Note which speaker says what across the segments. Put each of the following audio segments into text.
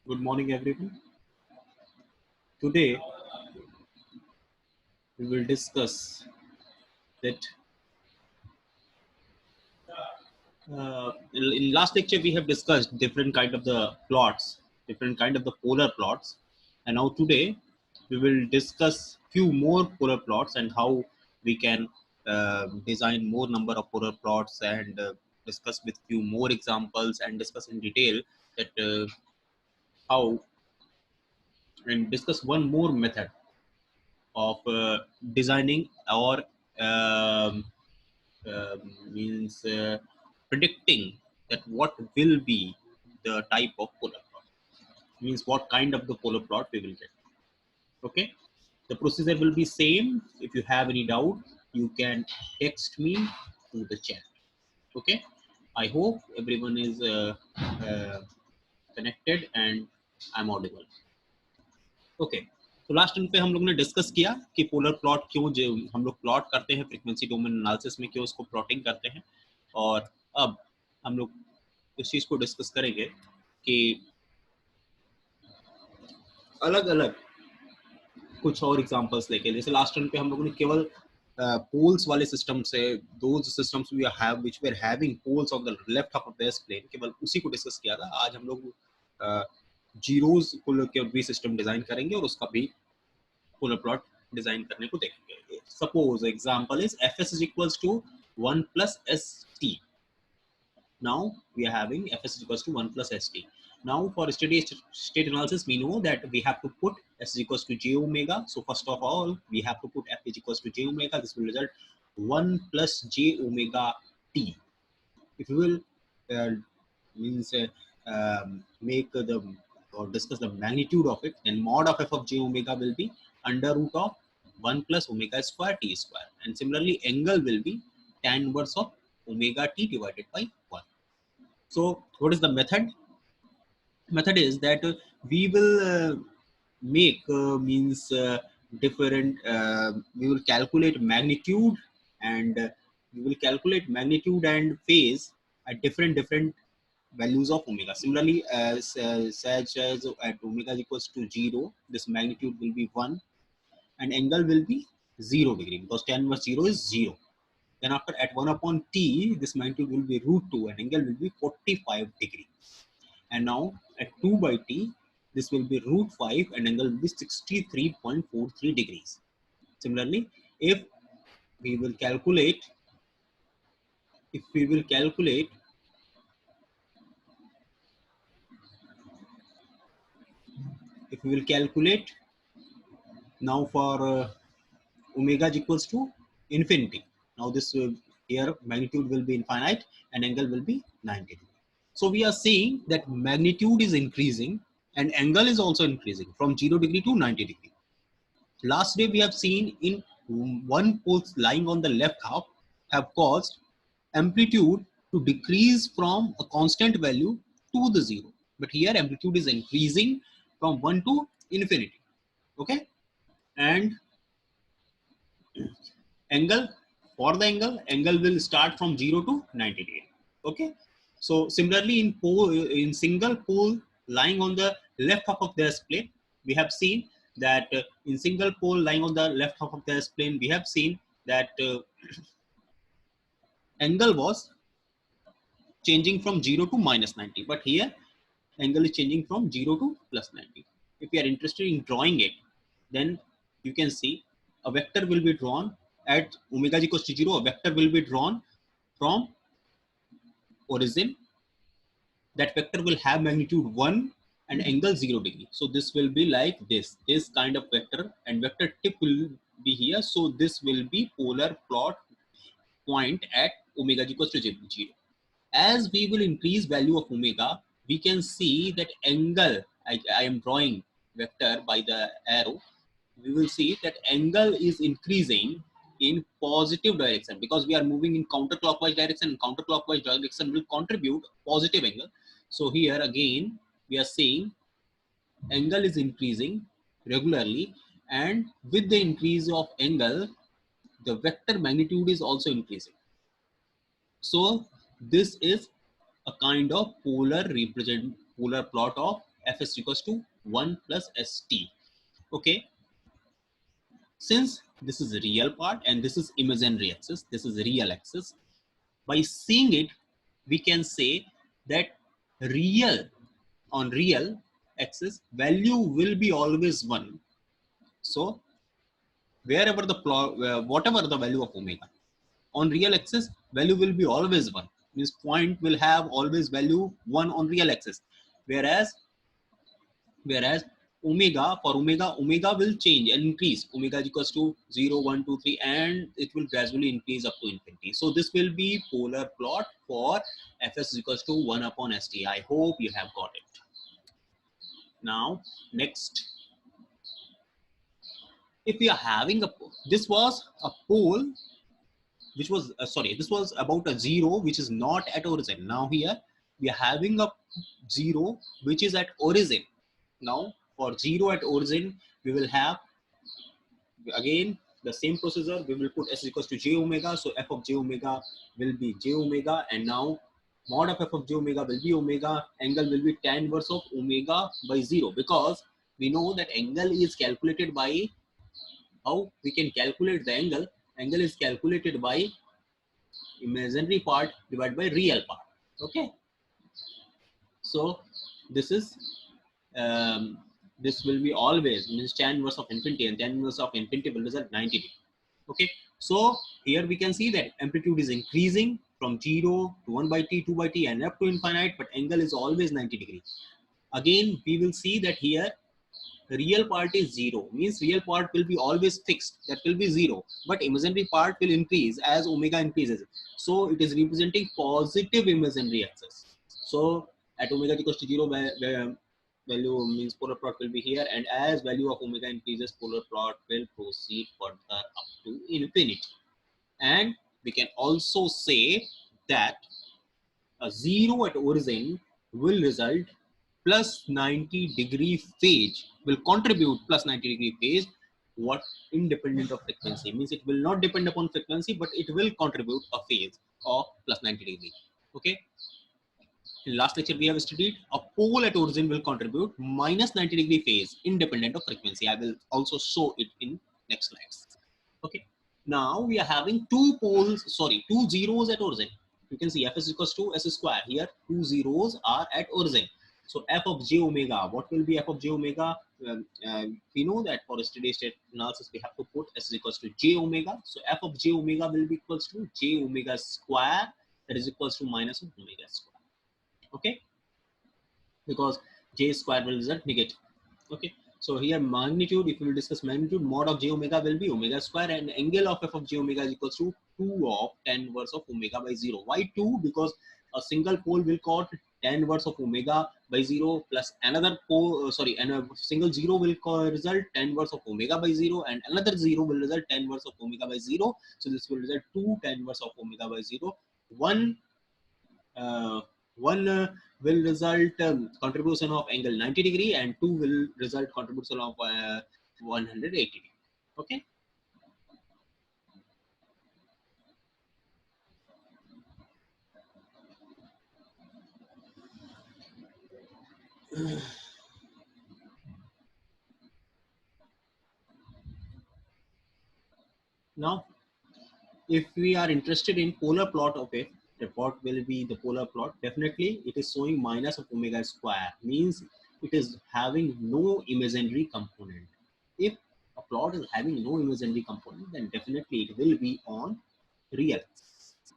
Speaker 1: Good morning, everyone. Today we will discuss that in last lecture we have discussed different kind of the plots, different kind of the polar plots, and now today we will discuss few more polar plots and how we can design more number of polar plots and discuss with few more examples and discuss in detail that how and discuss one more method of designing or um, means predicting that what will be the type of polar plot, means what kind of the polar plot we will get. Okay, the procedure will be same. If you have any doubt, you can text me to the chat. Okay, I hope everyone is connected and I'm audible. Okay, तो last time पे हम लोग ने discuss किया कि polar plot क्यों हम लोग प्लॉट करते हैं, फ्रीक्वेंसी डोमेन एनालिसिस में क्यों उसको प्लॉटिंग करते हैं। और अब हम लोग इस चीज़ को डिस्कस करेंगे कि अलग अलग कुछ और एग्जांपल्स लेके, जैसे लास्ट टाइम पे हम लोगों ने केवल पोल्स वाले सिस्टम से, those systems we have which were having polls on the left half of the plane, केवल उसी को डिस्कस किया था। आज हम लोग जीरोज को लेकर भी सिस्टम डिजाइन करेंगे और उसका भी पोलर प्लॉट डिजाइन करने को देखेंगे। Suppose example is fs is equals to 1 plus st. Now we are having fs is equals to 1 plus st. Now for steady state analysis, we know that we have to put s is equals to j omega. So first of all, we have to put f is equals to j omega. This will result 1 plus j omega t. If you will means make the or discuss the magnitude of it, then mod of f of j omega will be under root of 1 plus omega square t square, and similarly angle will be tan inverse of omega t divided by 1. So what is the method? Method is that we will make means different we will calculate magnitude and we will calculate magnitude and phase at different values of omega. Similarly, such as at omega is equals to 0, this magnitude will be 1 and angle will be 0 degree, because tan inverse 0 is 0. Then after at 1 upon t, this magnitude will be root 2 and angle will be 45 degree. And now at 2 by t, this will be root 5 and angle will be 63.43 degrees. Similarly, if we will calculate, if we will calculate if we will calculate now for omega is equals to infinity. Now this here magnitude will be infinite and angle will be 90 degree. So we are seeing that magnitude is increasing and angle is also increasing from 0 degree to 90 degree. Last day we have seen in one pulse lying on the left half have caused amplitude to decrease from a constant value to the 0. But here amplitude is increasing from 1 to infinity. Okay, and angle, for the angle will start from 0 to 90 degree. Okay, so similarly in single pole lying on the left half of the plane, we have seen that in single pole lying on the left half of the plane, we have seen that angle was changing from 0 to minus 90, but here angle is changing from 0 to plus 90. If you are interested in drawing it, then you can see a vector will be drawn at omega is equals to 0. A vector will be drawn from origin. That vector will have magnitude 1 and angle 0 degree. So this will be like this kind of vector, and vector tip will be here. So this will be polar plot point at omega is equals to 0. As we will increase value of omega, we can see that angle, I am drawing vector by the arrow, we will see that angle is increasing in positive direction because we are moving in counterclockwise direction, and counterclockwise direction will contribute positive angle. So here again we are saying angle is increasing regularly, and with the increase of angle the vector magnitude is also increasing. So this is a kind of polar plot of fs equals to 1 plus st. Okay, since this is real part and this is imaginary axis, this is real axis, by seeing it we can say that real on real axis value will be always 1. So wherever the plot, whatever the value of omega on real axis, value will be always 1. Means point will have always value 1 on real axis. Whereas omega will change and increase. Omega is equals to 0, 1, 2, 3, and it will gradually increase up to infinity. So this will be polar plot for fs is equals to 1 upon st. I hope you have got it. Now next, if we are having a, this was a pole which was this was about a 0 which is not at origin. Now here we are having a 0 which is at origin. Now for 0 at origin we will have again the same procedure. We will put s equals to j omega, so f of j omega will be j omega, and now mod of f of j omega will be omega. Angle will be tan inverse of omega by 0, because we know that angle is calculated by, how we can calculate the angle is calculated by imaginary part divided by real part. Okay, so this is um, this will be always means tan inverse of infinity, and tan inverse of infinity will result 90 degree. Okay, so here we can see that amplitude is increasing from 0 to 1 by t, 2 by t, and up to infinite, but angle is always 90 degree. Again we will see that here real part is 0, means real part will be always fixed, that will be 0, but imaginary part will increase as omega increases. So it is representing positive imaginary axis. So at omega equals to 0, where value means polar plot will be here, and as value of omega increases, polar plot will proceed further up to infinity. And we can also say that a 0 at origin will result plus 90 degree phase, will contribute plus 90 degree phase, what independent of frequency, means it will not depend upon frequency, but it will contribute a phase of plus 90 degree. Okay, in last lecture we have studied a pole at origin will contribute minus 90 degree phase independent of frequency. I will also show it in next slides. Okay, now we are having two zeros at origin. You can see f is equals to s square. Here two zeros are at origin. So f of j omega, what will be f of j omega? We know that for a steady state analysis we have to put s is equals to j omega. So f of j omega will be equals to j omega square, that is equals to minus of omega square. Okay, because j square will result negative. Okay, so here magnitude, if we will discuss magnitude, mod of j omega will be omega square, and angle of f of j omega is equals to 2 of tan inverse of omega by 0. Why 2? Because a single pole will cause tan inverse of omega by 0 plus another pole, and a single 0 will result tan inverse of omega by 0, and another 0 will result tan inverse of omega by 0. So this will result 2 tan inverse of omega by 0. Uh, one will result contribution of angle 90 degree, and 2 will result contribution of 180 degree. Okay, now if we are interested in polar plot of it, the plot will be the polar plot. Definitely it is showing minus of omega square, means it is having no imaginary component. If a plot is having no imaginary component, then definitely it will be on real.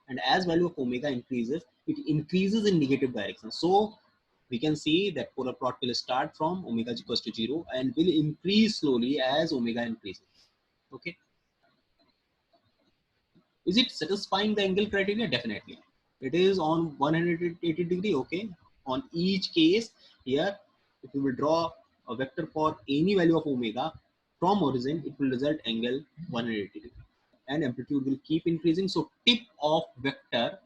Speaker 1: And as value of omega increases, it increases in negative direction. So we can see that polar plot will start from omega equals to 0 and will increase slowly as omega increases. Okay, is it satisfying the angle criteria? Definitely it is on 180 degree. Okay, on each case here, if you will draw a vector for any value of omega from origin, it will result angle 180 degree, and amplitude will keep increasing. So tip of vector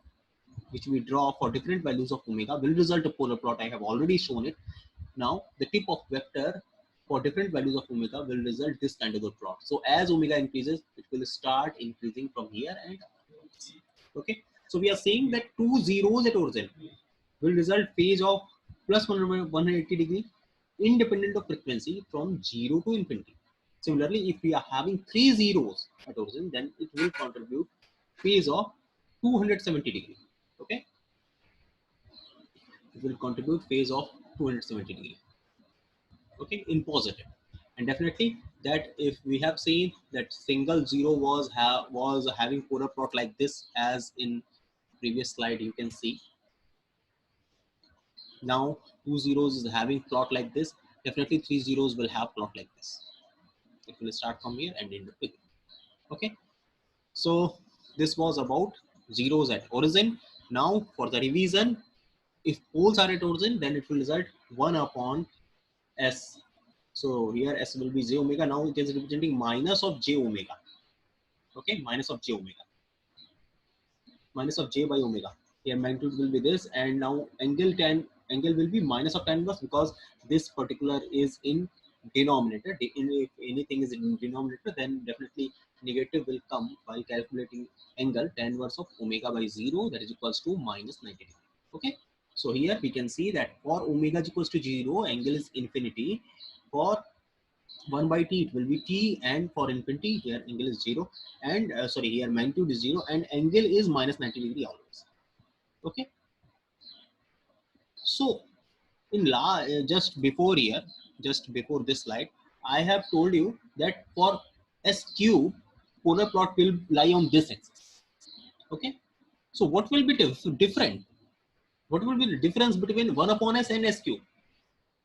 Speaker 1: which we draw for different values of omega will result a polar plot. I have already shown it. Now the tip of vector for different values of omega will result this kind of a plot. So as omega increases, it will start increasing from here and okay. So we are saying that two zeros at origin will result phase of plus 180 degree independent of frequency from 0 to infinity. Similarly, if we are having 3 zeros at origin, then it will contribute phase of 270 degree. Okay, it will contribute phase of 270 degree. Okay, in positive. And definitely that if we have seen that single zero was having polar plot like this, as in previous slide you can see. Now 2 zeros is having plot like this, definitely 3 zeros will have plot like this. It will start from here and end up with. Okay, so this was about zeros at origin. Now for the revision, if poles are at origin, then it will result 1 upon s. So here s will be j omega. Now it is representing minus of j omega. Okay, minus of j omega, minus of j by omega. Here magnitude will be this, and now angle will be minus of tan inverse, because this particular is in denominator. If anything is in denominator, then definitely negative will come while calculating angle. Tan inverse of omega by 0, that is equals to minus 90 degree. Okay, so here we can see that for omega is equals to 0, angle is infinity. For 1 by t it will be t, and for infinity here angle is 0, and sorry, here magnitude is 0 and angle is minus 90 degree always. Okay, so in just before here, just before this slide, I have told you that for s cube, polar plot will lie on this axis. Okay, so what will be different? What will be the difference between 1 upon s and s cube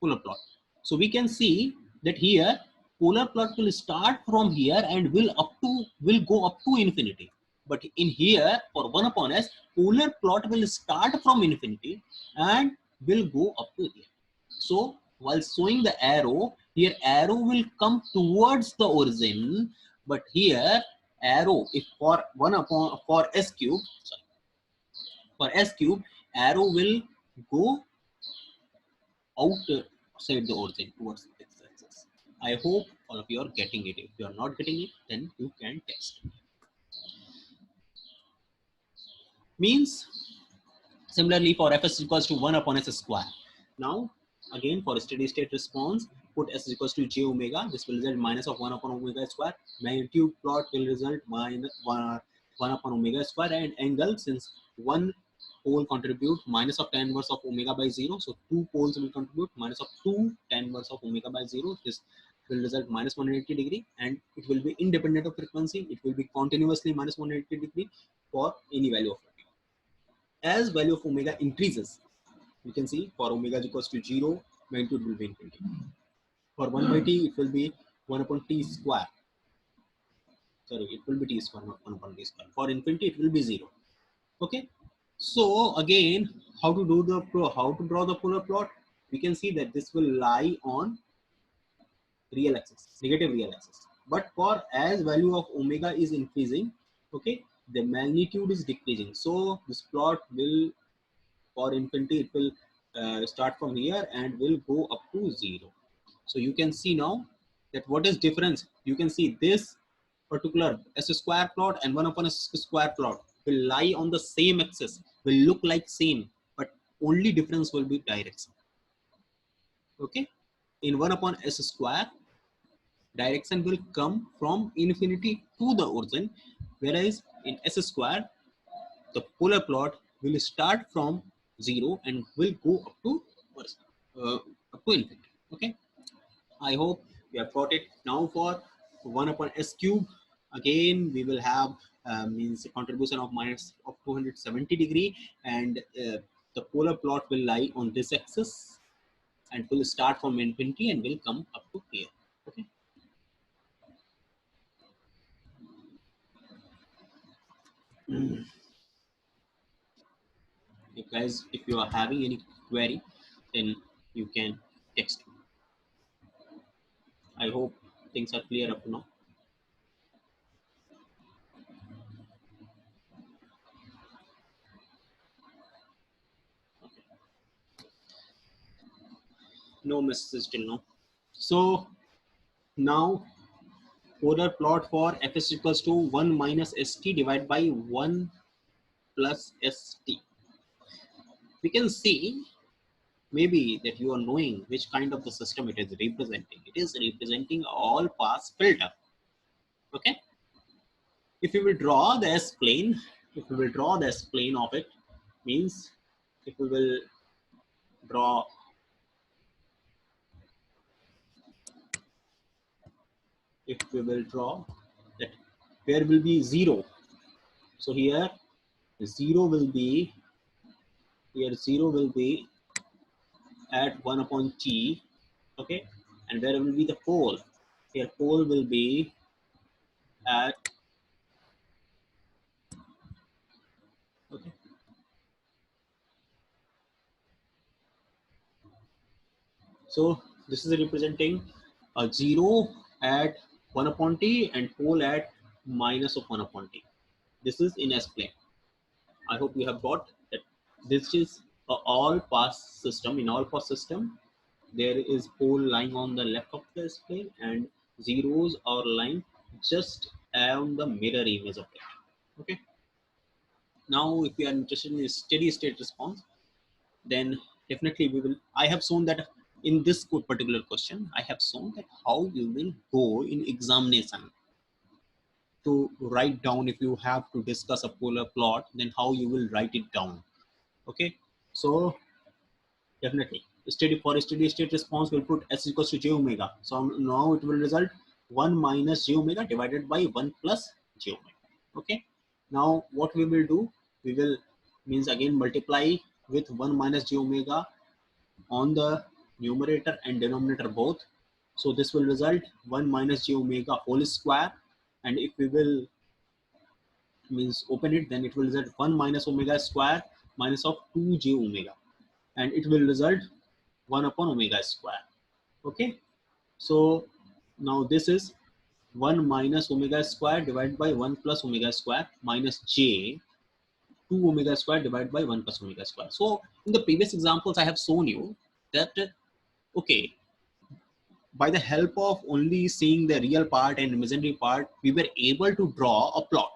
Speaker 1: polar plot? So we can see that here polar plot will start from here and will go up to infinity. But in here for 1 upon s, polar plot will start from infinity and will go up to here. So while showing the arrow, here arrow will come towards the origin, but here arrow, if for 1 upon for s cube, sorry, for s cube, arrow will go outside the origin towards the x-axis. I hope all of you are getting it. If you are not getting it, then you can test. Means similarly for fs equals to 1 upon s square. Now again for steady state response, put s equals to j omega. This will result minus of 1 upon omega square. Magnitude plot will result minus 1 upon omega square, and angle, since one pole contribute minus of tan inverse of omega by 0, so two poles will contribute minus of 2 tan inverse of omega by 0. This will result minus 180 degree, and it will be independent of frequency. It will be continuously minus 180 degree for any value of omega. As value of omega increases, you can see for omega is equals to 0, magnitude will be infinity. For 1 by t, it will be 1 upon t square. Sorry, it will be t square, not 1 upon t square. For infinity, it will be 0. Okay. So again, how to draw the polar plot? We can see that this will lie on real axis, negative real axis. But for as value of omega is increasing, okay, the magnitude is decreasing. So this plot will, for infinity, it will start from here and will go up to 0. So you can see now that what is difference. You can see this particular s square plot and 1 upon s square plot will lie on the same axis, will look like same, but only difference will be direction. Okay, in 1 upon s square, direction will come from infinity to the origin, whereas in s square, the polar plot will start from 0 and will go up to infinity. Okay, I hope we have got it. Now for 1 upon s cube, again we will have means a contribution of minus of 270 degree, and the polar plot will lie on this axis and will start from infinity and will come up to here. Okay. If guys, if you are having any query, then you can text me. I hope things are clear up to now. No message till now. So now polar plot for fs equals to 1 minus st divided by 1 plus st. we can see maybe that you are knowing which kind of the system it is representing. It is representing all pass filter. Okay. If we will draw the S plane, if we will draw the S plane of it, means if we will draw, if we will draw that where will be 0. So here 0 will be, here 0 will be at 1 upon T, okay, and where will be the pole? Here pole will be at, okay, so this is representing a 0 at 1 upon T and pole at minus of 1 upon T. This is in S plane. I hope you have got that. This is a all pass system. In all pass system, there is pole lying on the left of the S plane and zeros are lying just on the mirror image of it. Okay. Now, if we are interested in a steady state response, then definitely we will. I have shown that in this particular question, I have shown that how you will go in examination to write down. If you have to discuss a polar plot, then how you will write it down. Okay, so definitely steady, for a steady state response we'll put S equals to j omega. So now it will result 1 minus j omega divided by 1 plus j omega. Okay, now what we will do, we will means again multiply with 1 minus j omega on the numerator and denominator both. So this will result 1 minus j omega whole square, and if we will means open it, then it will result 1 minus omega square minus of 2 j omega, and it will result 1 upon omega square. Okay, so now this is 1 minus omega square divided by 1 plus omega square minus j 2 omega square divided by 1 plus omega square. So in the previous examples I have shown you that okay, by the help of only seeing the real part and imaginary part, we were able to draw a plot.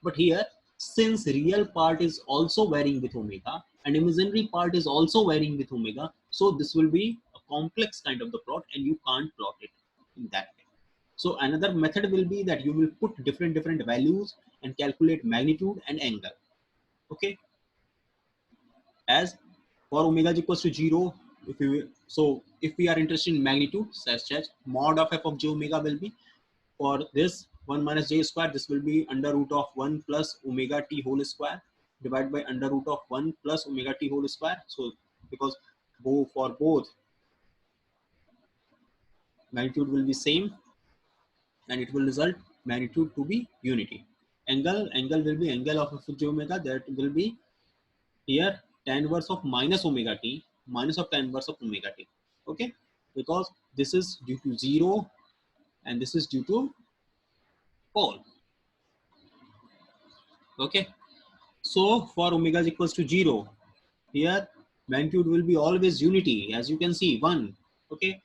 Speaker 1: But here, since real part is also varying with omega and imaginary part is also varying with omega, so this will be a complex kind of the plot and you can't plot it in that way. So another method will be that you will put different values and calculate magnitude and angle. Okay, as for omega is equals to 0, if we so if we are interested in magnitude, such as mod of f of j omega will be, for this 1 minus j square, this will be under root of 1 plus omega t whole square divided by under root of 1 plus omega t whole square. So because for both magnitude will be same, and it will result magnitude to be unity. Angle will be angle of f of j omega, that will be here tan inverse of minus omega t minus of tan inverse of omega t. Okay, because this is due to 0 and this is due to pole. Okay, so for omega is equals to 0, here magnitude will be always unity, as you can see 1. Okay,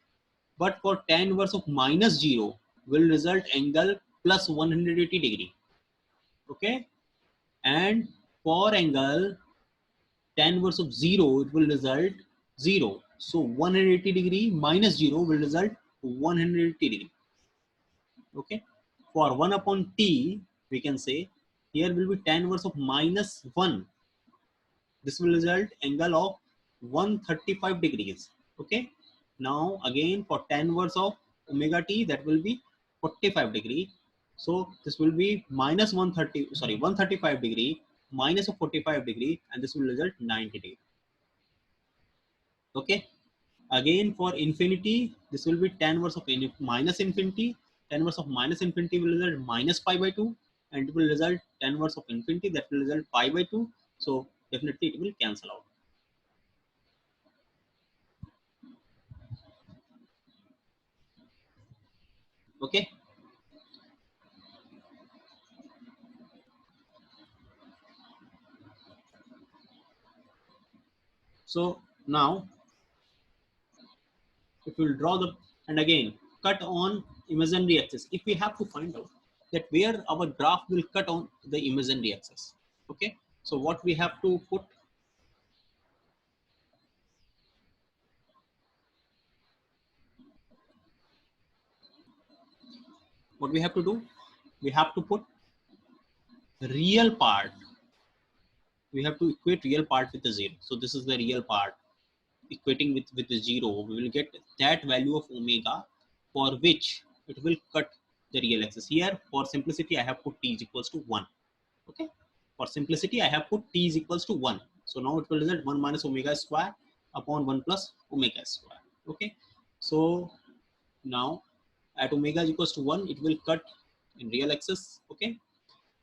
Speaker 1: but for tan inverse of minus 0 will result angle plus 180 degree. Okay, and for angle tan inverse of 0, it will result 0. So 180 degree minus 0 will result 180 degree. Okay, for 1 upon t, we can say here will be tan inverse of minus 1. This will result angle of 135 degrees. Okay, now again for tan inverse of omega t, that will be 45 degree. So this will be minus 135 degree minus of 45 degree, and this will result 90 degree. Okay, again for infinity, this will be tan inverse of minus infinity. Tan inverse of minus infinity will result minus pi by 2, and it will result tan inverse of infinity, that will result pi by 2. So definitely it will cancel out. Okay, so now if we will draw the, and again cut on imaginary axis, if we have to find out that where our graph will cut on the imaginary axis. Okay, so what we have to put, what we have to do, we have to put real part, we have to equate real part with the zero. So this is the real part equating with the zero. We will get that value of omega for which it will cut the real axis. Here for simplicity I have put t is equals to 1. Okay, for simplicity I have put t is equals to 1. So now it will result 1 minus omega square upon 1 plus omega square. Okay, so now at omega is equals to 1 it will cut in real axis. Okay,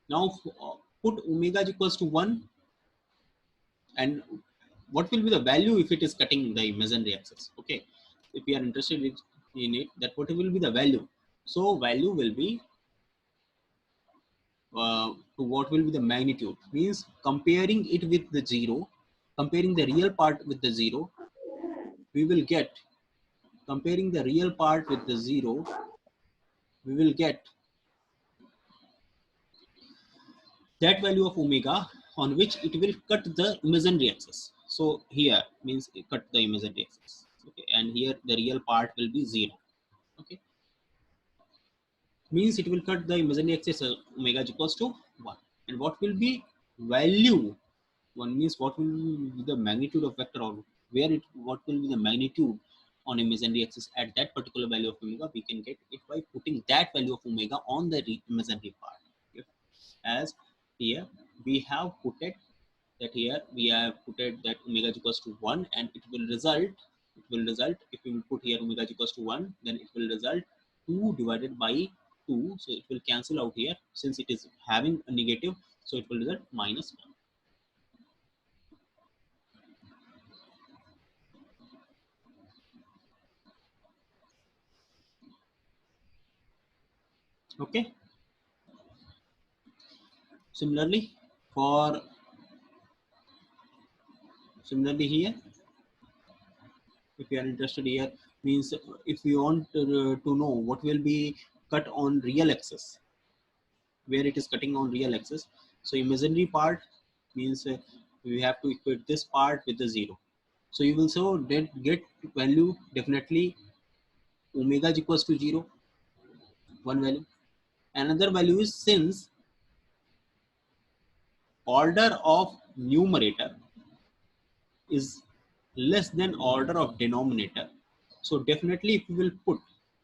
Speaker 1: now put omega is equals to 1, and what will be the value if it is cutting the imaginary axis. Okay, if we are interested in it, that what will be the value. So value will be to what will be the magnitude, means comparing it with the zero, comparing the real part with the zero, we will get, comparing the real part with the zero, we will get that value of omega on which it will cut the imaginary axis. So here means it cut the imaginary axis. Okay, and here the real part will be 0. Okay, means it will cut the imaginary axis omega is equals to 1. And what will be value, 1 means what will be the magnitude of vector, or where it, what will be the magnitude on imaginary axis at that particular value of omega, we can get it by putting that value of omega on the imaginary part. Okay. As here we have put it, that here we have put it that omega is equals to 1, and it will result, it will result, if we will put here omega is equals to 1, then it will result 2 divided by 2, so it will cancel out here since it is having a negative, so it will result minus 1. Okay, similarly for, similarly here, if you are interested here, means if you want to know what will be cut on real axis, where it is cutting on real axis, so imaginary part means we have to equate this part with the 0. So you will so get value definitely omega is equals to 0, one value. Another value is since order of numerator is less than order of denominator. So definitely if we will put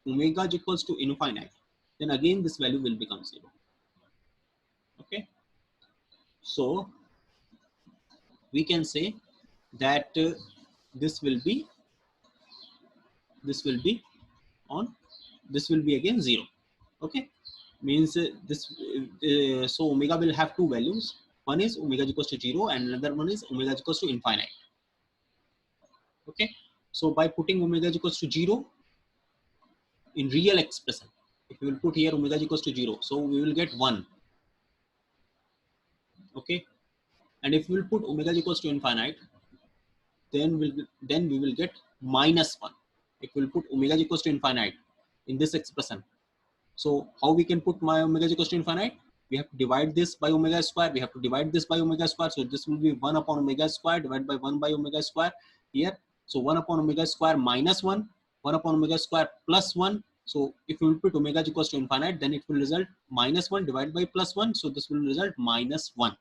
Speaker 1: omega is equals to infinite, then again this value will become 0. Okay, so we can say that this will be, this will be on, this will be again 0. Okay, means this so omega will have two values, one is omega is equals to 0 and another one is omega is equals to infinite. Okay, so by putting omega is equals to 0 in real expression, if we will put here omega is equals to 0, so we will get 1. Okay, and if we will put omega is equals to infinite, then we will get minus 1. If we will put omega is equals to infinite in this expression, so how we can put my omega is equals to infinite, we have to divide this by omega square, we have to divide this by omega square, so this will be 1 upon omega square divided by 1 by omega square here. So 1 upon omega square minus 1, 1 upon omega square plus 1. So if we will put omega is equals to infinite, then it will result minus 1 divided by plus 1, so this will result minus 1.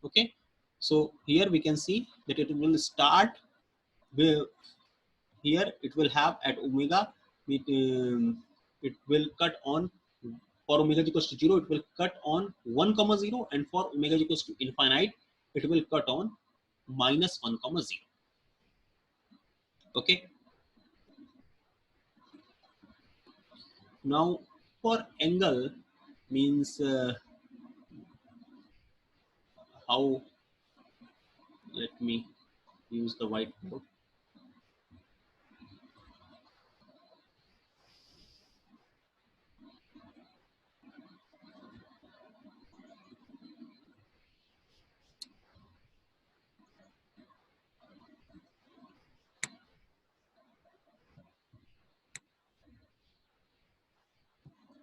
Speaker 1: Okay, so here we can see that it will start with, here it will have at omega, it will cut on, for omega is equals to 0 it will cut on 1 comma 0, and for omega is equals to infinite it will cut on minus 1 comma 0. Okay, now for angle means how, let me use the whiteboard.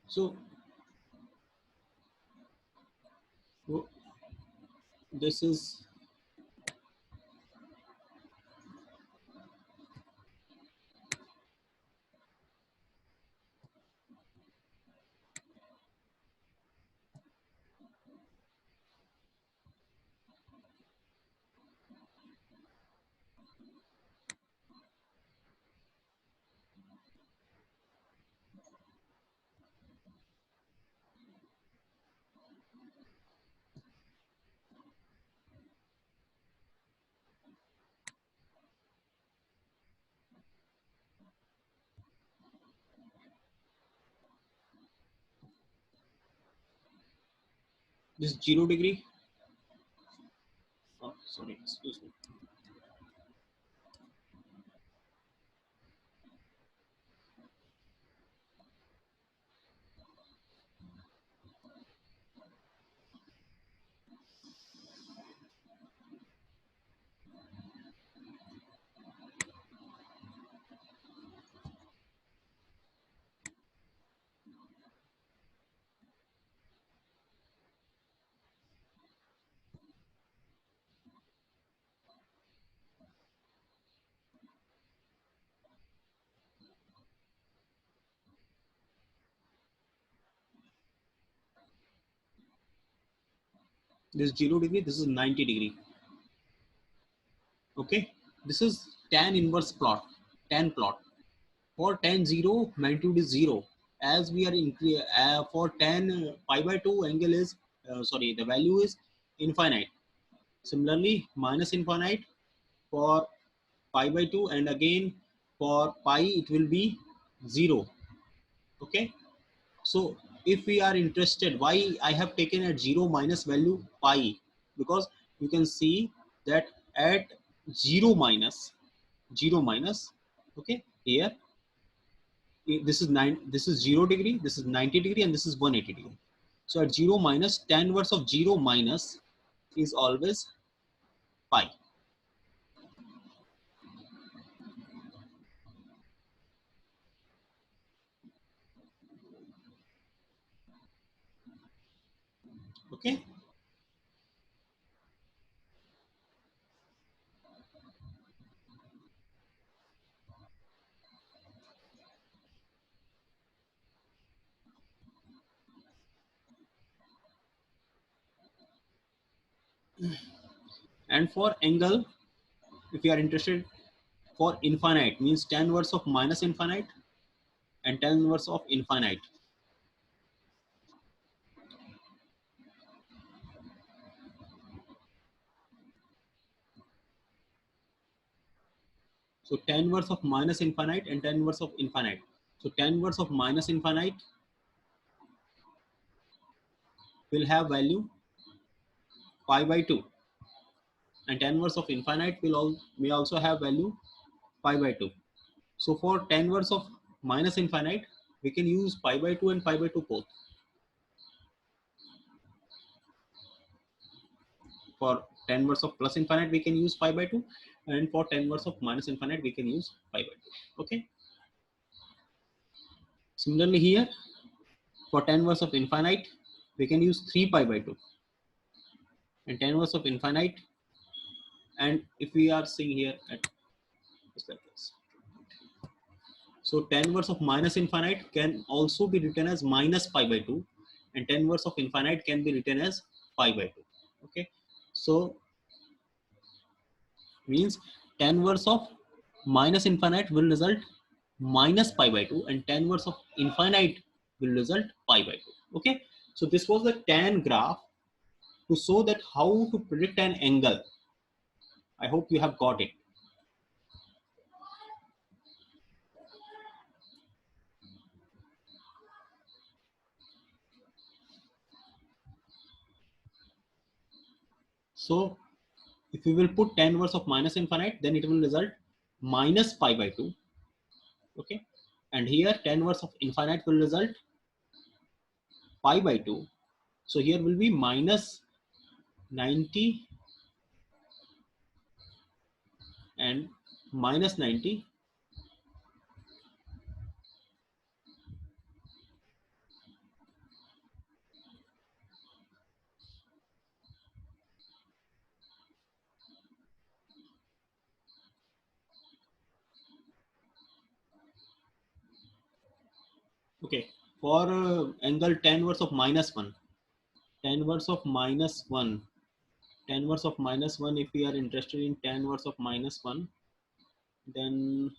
Speaker 1: So this is, This 0 degree. Oh, sorry, excuse me. This 0 degree. This is 90 degree. Okay. This is tan inverse plot. Tan plot. For tan 0, magnitude is 0. As we are in for tan pi by 2, angle is sorry, the value is infinite. Similarly, minus infinite for pi by 2, and again for pi it will be 0. Okay. So if we are interested, why I have taken at 0 minus value pi, because you can see that at 0 minus, okay, here this is 0 degree, this is 90 degree, and this is 180 degree. So at 0 minus, tan inverse of 0 minus is always pi. Okay. And for angle, if you are interested, for infinite means tan inverse of minus infinite and tan inverse of infinite. So tan inverse of minus infinite and tan inverse of infinite. So tan inverse of minus infinite will have value pi by 2, and tan inverse of infinite may also have value pi by 2. So for tan inverse of minus infinite, we can use pi by 2 and pi by 2 both. For tan inverse of plus infinite, we can use pi by 2, and for tan inverse of minus infinite, we can use pi by 2. Okay. Similarly here, for tan inverse of infinite, we can use 3 pi by 2, and tan inverse of infinite, and if we are seeing here at just like this. So tan inverse of minus infinite can also be written as minus pi by 2, and tan inverse of infinite can be written as pi by 2. Okay. So means tan inverse of minus infinite will result minus pi by 2, and tan inverse of infinite will result pi by 2. Okay. So this was the tan graph to show that how to predict an angle. I hope you have got it. So if we will put tan inverse of minus infinite, then it will result minus pi by 2. Okay. And here tan inverse of infinite will result pi by 2. So here will be minus 90 and minus 90. Okay. For angle tan inverse of minus 1, tan inverse of minus 1, tan inverse of minus 1, if we are interested in tan inverse of minus 1, then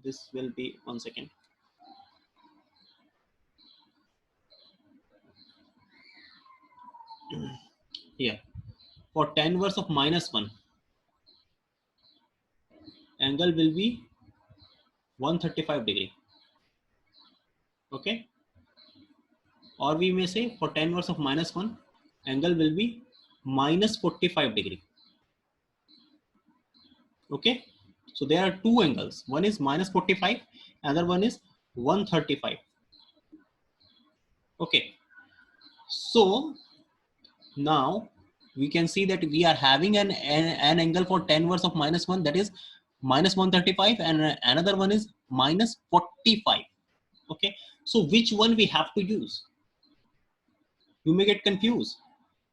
Speaker 1: this will be 1 second. Here, for tan inverse of minus 1, angle will be 135 degree. Okay. Or we may say for tan inverse of minus 1, angle will be minus 45 degree. Okay, so there are two angles. One is minus 45, another one is 135. Okay, so now we can see that we are having an angle for tan inverse of minus 1, that is minus 135, and another one is minus 45. Okay, so which one we have to use? You may get confused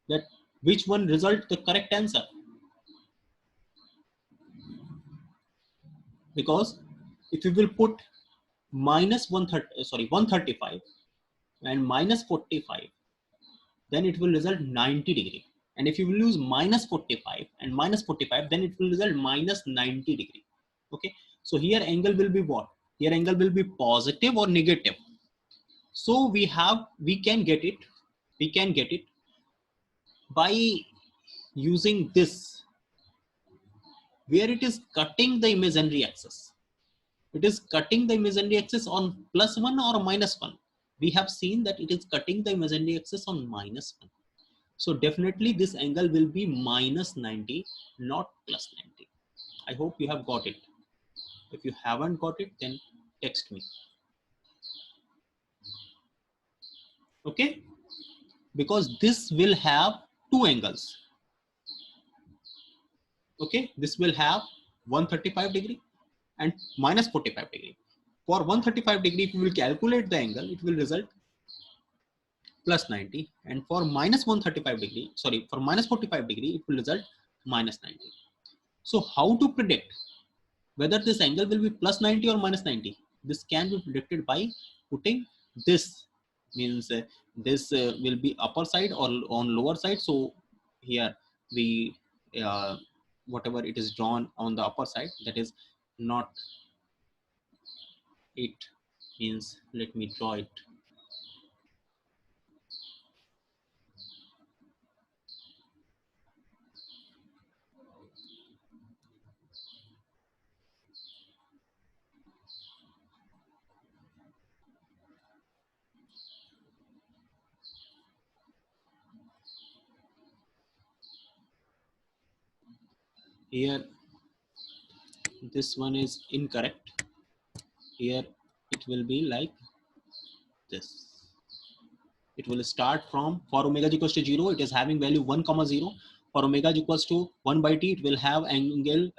Speaker 1: that which one result the correct answer, because if you will put minus 135 and minus 45, then it will result 90 degree. And if you will use minus 45 and minus 45, then it will result minus 90 degree. Okay, so here angle will be what? Here angle will be positive or negative. So we can get it by using this, where it is cutting the imaginary axis. It is cutting the imaginary axis on +1 or -1. We have seen that it is cutting the imaginary axis on -1. So definitely this angle will be minus 90, not plus 90. I hope you have got it. If you haven't got it, then text me. Okay? Because this will have two angles. Okay? This will have 135 degree and minus 45 degree. For 135 degree, if you will calculate the angle, it will result plus 90. And for minus 135 degree, sorry, for minus 45 degree, it will result minus 90. So how to predict whether this angle will be plus 90 or minus 90? This can be predicted by putting this, means this will be upper side or on lower side. So here we, whatever it is drawn on the upper side, that is not it, means let me draw it. Here this one is incorrect. Here it will be like this. It will start from, for omega is equals to 0, it is having value 1 comma 0. For omega is equals to 1 by t, it will have angle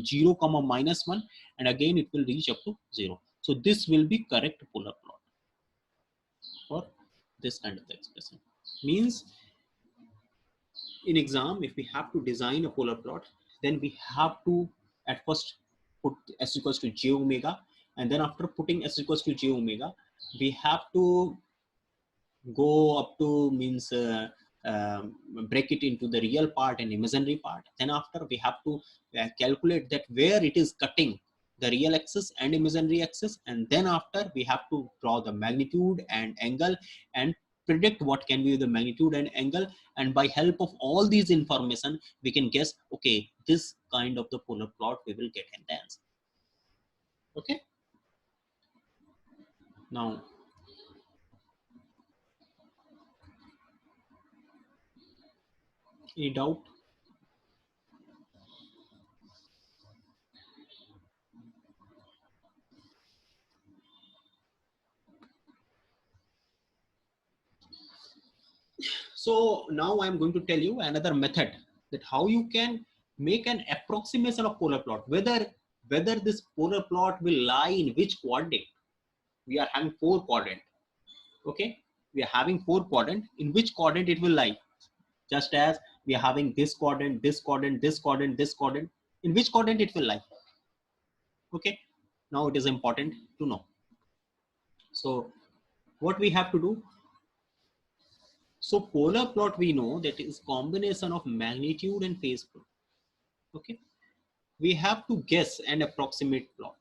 Speaker 1: 0 comma minus 1, and again it will reach up to 0. So this will be correct polar plot for this kind of expression. Means in exam, if we have to design a polar plot, then we have to at first put s equals to j omega, and then after putting s equals to j omega, we have to go up to, means break it into the real part and imaginary part. Then after we have to calculate that where it is cutting the real axis and imaginary axis, and then after we have to draw the magnitude and angle and predict what can be the magnitude and angle, and by help of all these information we can guess, okay, this kind of the polar plot we will get in the answer. Okay, now any doubt? So now I'm going to tell you another method, that how you can make an approximation of polar plot, whether this polar plot will lie in which quadrant. We are having 4 quadrant. Okay, we are having 4 quadrant. In which quadrant it will lie? Just as we are having this quadrant, this quadrant, this quadrant, this quadrant. In which quadrant it will lie? Okay, now it is important to know. So what we have to do? So polar plot, we know that is combination of magnitude and phase plot. Okay, we have to guess and approximate plot.